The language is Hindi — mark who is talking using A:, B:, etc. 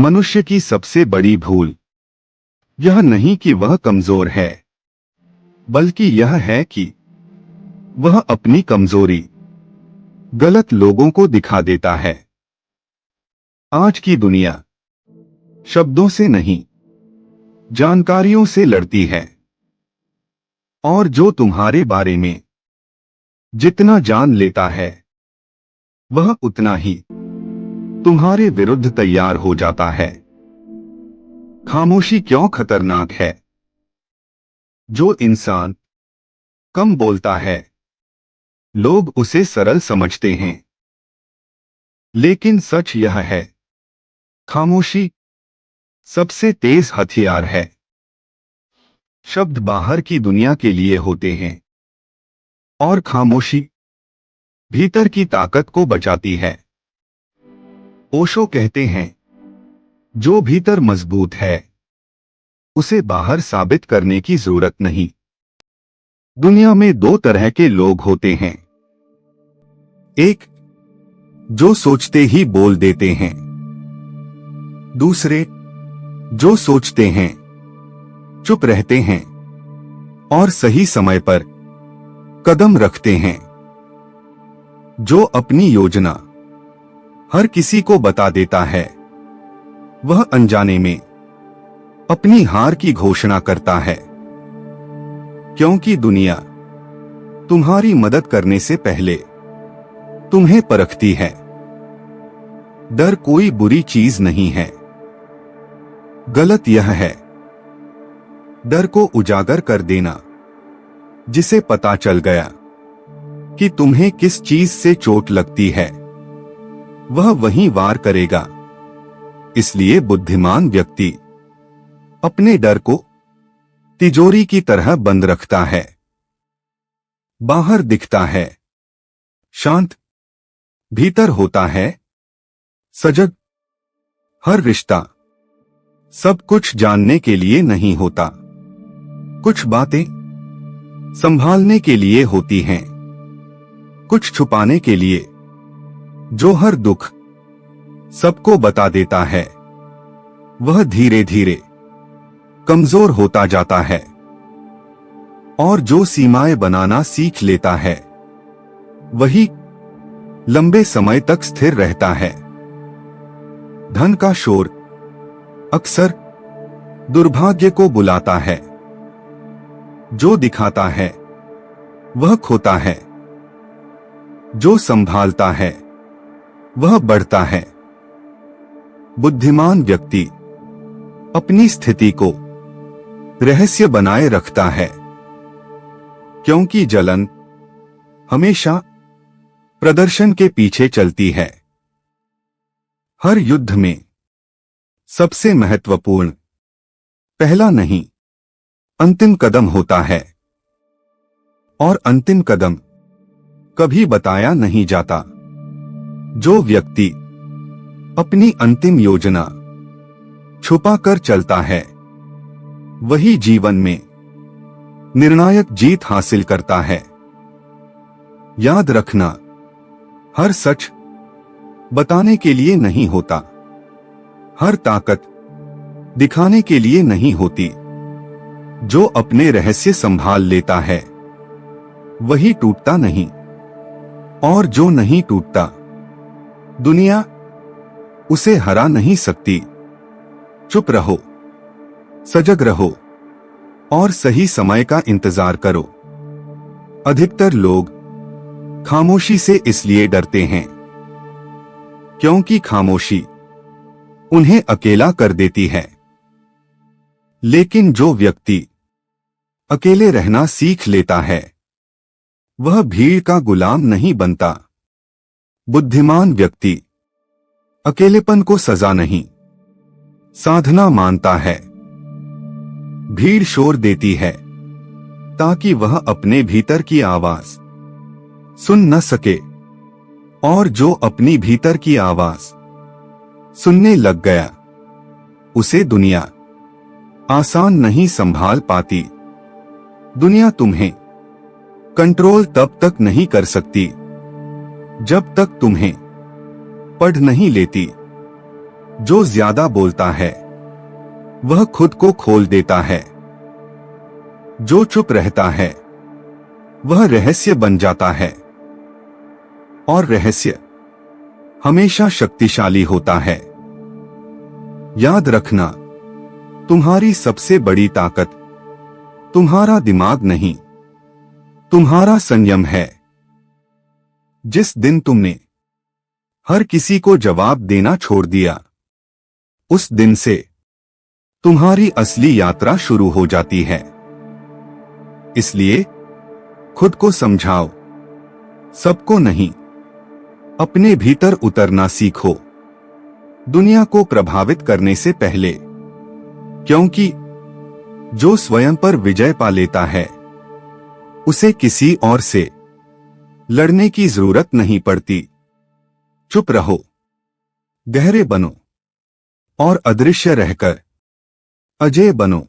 A: मनुष्य की सबसे बड़ी भूल यह नहीं कि वह कमजोर है, बल्कि यह है कि वह अपनी कमजोरी गलत लोगों को दिखा देता है। आज की दुनिया शब्दों से नहीं, जानकारियों से लड़ती है, और जो तुम्हारे बारे में जितना जान लेता है, वह उतना ही तुम्हारे विरुद्ध तैयार हो जाता है। खामोशी क्यों खतरनाक है? जो इंसान कम बोलता है, लोग उसे सरल समझते हैं, लेकिन सच यह है, खामोशी सबसे तेज हथियार है। शब्द बाहर की दुनिया के लिए होते हैं, और खामोशी भीतर की ताकत को बचाती है। ओशो कहते हैं, जो भीतर मजबूत है, उसे बाहर साबित करने की जरूरत नहीं। दुनिया में दो तरह के लोग होते हैं। एक, जो सोचते ही बोल देते हैं। दूसरे, जो सोचते हैं, चुप रहते हैं और सही समय पर कदम रखते हैं। जो अपनी योजना हर किसी को बता देता है, वह अनजाने में अपनी हार की घोषणा करता है, क्योंकि दुनिया तुम्हारी मदद करने से पहले तुम्हें परखती है। डर कोई बुरी चीज नहीं है, गलत यह है डर को उजागर कर देना, जिसे पता चल गया कि तुम्हें किस चीज से चोट लगती है, वह वहीं वार करेगा। इसलिए बुद्धिमान व्यक्ति अपने डर को तिजोरी की तरह बंद रखता है। बाहर दिखता है शांत, भीतर होता है सजग। हर रिश्ता सब कुछ जानने के लिए नहीं होता, कुछ बातें संभालने के लिए होती हैं, कुछ छुपाने के लिए। जो हर दुख सबको बता देता है, वह धीरे धीरे कमजोर होता जाता है, और जो सीमाएं बनाना सीख लेता है, वही लंबे समय तक स्थिर रहता है। धन का शोर अक्सर दुर्भाग्य को बुलाता है। जो दिखाता है वह खोता है, जो संभालता है वह बढ़ता है। बुद्धिमान व्यक्ति अपनी स्थिति को रहस्य बनाए रखता है, क्योंकि जलन हमेशा प्रदर्शन के पीछे चलती है। हर युद्ध में सबसे महत्वपूर्ण पहला नहीं, अंतिम कदम होता है, और अंतिम कदम कभी बताया नहीं जाता। जो व्यक्ति अपनी अंतिम योजना छुपा कर चलता है, वही जीवन में निर्णायक जीत हासिल करता है। याद रखना, हर सच बताने के लिए नहीं होता, हर ताकत दिखाने के लिए नहीं होती। जो अपने रहस्य संभाल लेता है, वही टूटता नहीं, और जो नहीं टूटता, दुनिया उसे हरा नहीं सकती। चुप रहो, सजग रहो, और सही समय का इंतजार करो। अधिकतर लोग खामोशी से इसलिए डरते हैं, क्योंकि खामोशी उन्हें अकेला कर देती है। लेकिन जो व्यक्ति अकेले रहना सीख लेता है, वह भीड़ का गुलाम नहीं बनता। बुद्धिमान व्यक्ति अकेलेपन को सजा नहीं, साधना मानता है। भीड़ शोर देती है ताकि वह अपने भीतर की आवाज सुन न सके, और जो अपनी भीतर की आवाज सुनने लग गया, उसे दुनिया आसान नहीं संभाल पाती। दुनिया तुम्हें कंट्रोल तब तक नहीं कर सकती जब तक तुम्हें पढ़ नहीं लेती। जो ज्यादा बोलता है वह खुद को खोल देता है। जो चुप रहता है वह रहस्य बन जाता है, और रहस्य हमेशा शक्तिशाली होता है। याद रखना, तुम्हारी सबसे बड़ी ताकत तुम्हारा दिमाग नहीं, तुम्हारा संयम है। जिस दिन तुमने हर किसी को जवाब देना छोड़ दिया, उस दिन से तुम्हारी असली यात्रा शुरू हो जाती है। इसलिए खुद को समझाओ, सबको नहीं, अपने भीतर उतरना सीखो, दुनिया को प्रभावित करने से पहले। क्योंकि जो स्वयं पर विजय पा लेता है उसे किसी और से लड़ने की जरूरत नहीं पड़ती। चुप रहो, गहरे बनो और अदृश्य रहकर अजय बनो।